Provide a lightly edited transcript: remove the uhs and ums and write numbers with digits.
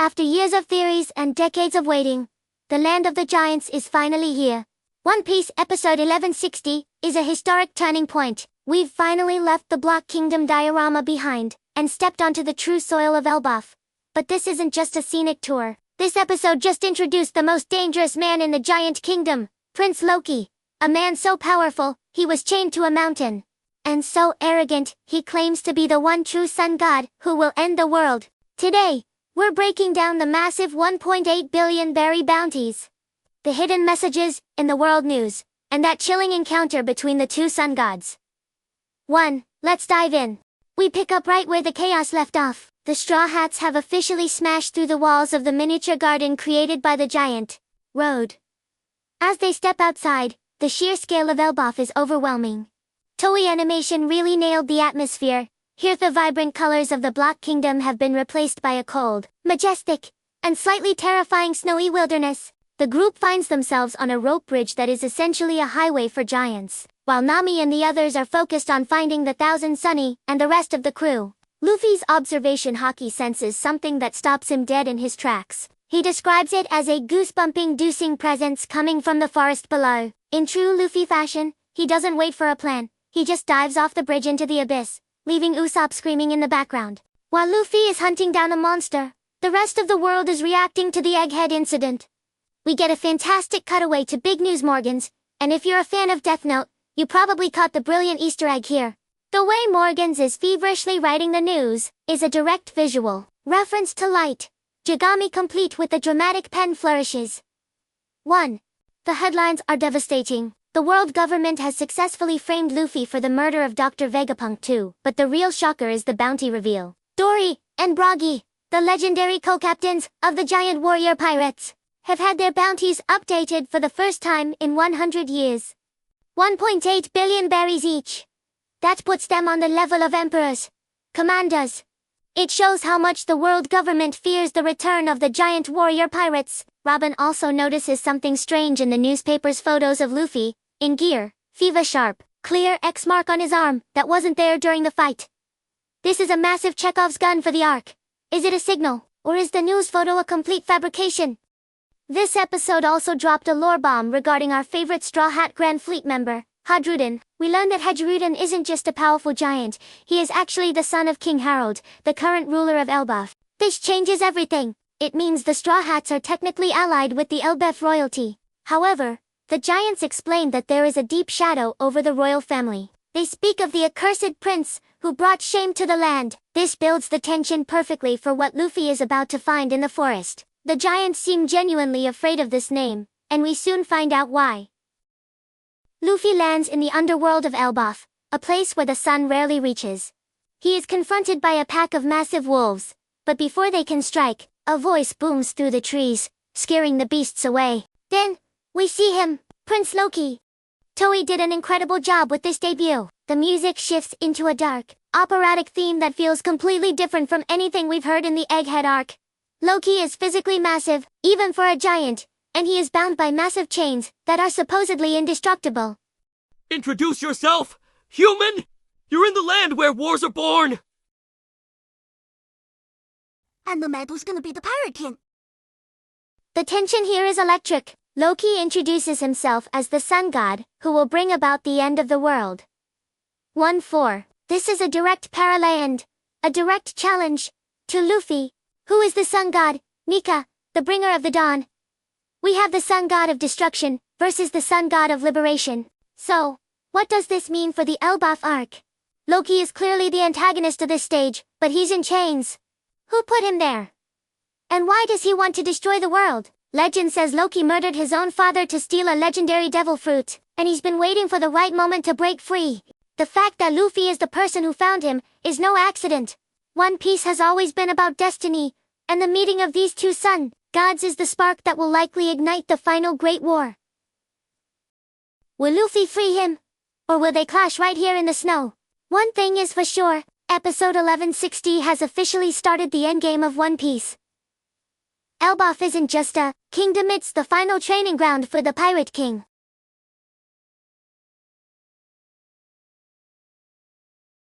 After years of theories and decades of waiting, the land of the giants is finally here. One Piece episode 1160 is a historic turning point. We've finally left the Block Kingdom diorama behind and stepped onto the true soil of Elbaf. But this isn't just a scenic tour. This episode just introduced the most dangerous man in the giant kingdom, Prince Loki. A man so powerful, he was chained to a mountain. And so arrogant, he claims to be the one true sun god who will end the world. Today, we're breaking down the massive 1.8 billion berry bounties, the hidden messages in the world news, and that chilling encounter between the two sun gods. 1. Let's dive in. We pick up right where the chaos left off. The Straw Hats have officially smashed through the walls of the miniature garden created by the giant road. As they step outside, the sheer scale of Elbaf is overwhelming. Toei animation really nailed the atmosphere. Here the vibrant colors of the Block Kingdom have been replaced by a cold, majestic, and slightly terrifying snowy wilderness. The group finds themselves on a rope bridge that is essentially a highway for giants, while Nami and the others are focused on finding the Thousand Sunny and the rest of the crew. Luffy's observation hockey senses something that stops him dead in his tracks. He describes it as a goosebump-inducing presence coming from the forest below. In true Luffy fashion, he doesn't wait for a plan. He just dives off the bridge into the abyss, leaving Usopp screaming in the background. While Luffy is hunting down a monster, the rest of the world is reacting to the egghead incident. We get a fantastic cutaway to Big News Morgans, and if you're a fan of Death Note, you probably caught the brilliant Easter egg here. The way Morgans is feverishly writing the news is a direct visual reference to Light Yagami, complete with the dramatic pen flourishes. 1. The headlines are devastating. The world government has successfully framed Luffy for the murder of Dr. Vegapunk too, but the real shocker is the bounty reveal. Dory and Broggy, the legendary co-captains of the giant warrior pirates, have had their bounties updated for the first time in 100 years. 1.8 billion berries each. That puts them on the level of emperors, commanders. It shows how much the world government fears the return of the giant warrior pirates. Robin also notices something strange in the newspaper's photos of Luffy, in gear, fever sharp, clear X mark on his arm that wasn't there during the fight. This is a massive Chekhov's gun for the arc. Is it a signal, or is the news photo a complete fabrication? This episode also dropped a lore bomb regarding our favorite Straw Hat Grand Fleet member, Hajrudin. We learn that Hajrudin isn't just a powerful giant, he is actually the son of King Harold, the current ruler of Elbaf. This changes everything. It means the Straw Hats are technically allied with the Elbaf royalty. However, the giants explain that there is a deep shadow over the royal family. They speak of the accursed prince, who brought shame to the land. This builds the tension perfectly for what Luffy is about to find in the forest. The giants seem genuinely afraid of this name, and we soon find out why. Luffy lands in the underworld of Elbaf, a place where the sun rarely reaches. He is confronted by a pack of massive wolves, but before they can strike, a voice booms through the trees, scaring the beasts away. Then, we see him, Prince Loki. Toei did an incredible job with this debut. The music shifts into a dark, operatic theme that feels completely different from anything we've heard in the Egghead arc. Loki is physically massive, even for a giant, and he is bound by massive chains that are supposedly indestructible. Introduce yourself, human! You're in the land where wars are born! And the man who's gonna be the Pirate King. The tension here is electric. Loki introduces himself as the sun god, who will bring about the end of the world. 1-4. This is a direct parallel and a direct challenge to Luffy, who is the sun god, Nika, the bringer of the dawn. We have the sun god of destruction versus the sun god of liberation. So, what does this mean for the Elbaf arc? Loki is clearly the antagonist of this stage, but he's in chains. Who put him there? And why does he want to destroy the world? Legend says Loki murdered his own father to steal a legendary devil fruit, and he's been waiting for the right moment to break free. The fact that Luffy is the person who found him is no accident. One Piece has always been about destiny, and the meeting of these two sun gods is the spark that will likely ignite the final Great War. Will Luffy free him? Or will they clash right here in the snow? One thing is for sure, episode 1160 has officially started the endgame of One Piece. Elbaf isn't just a kingdom, it's the final training ground for the Pirate King.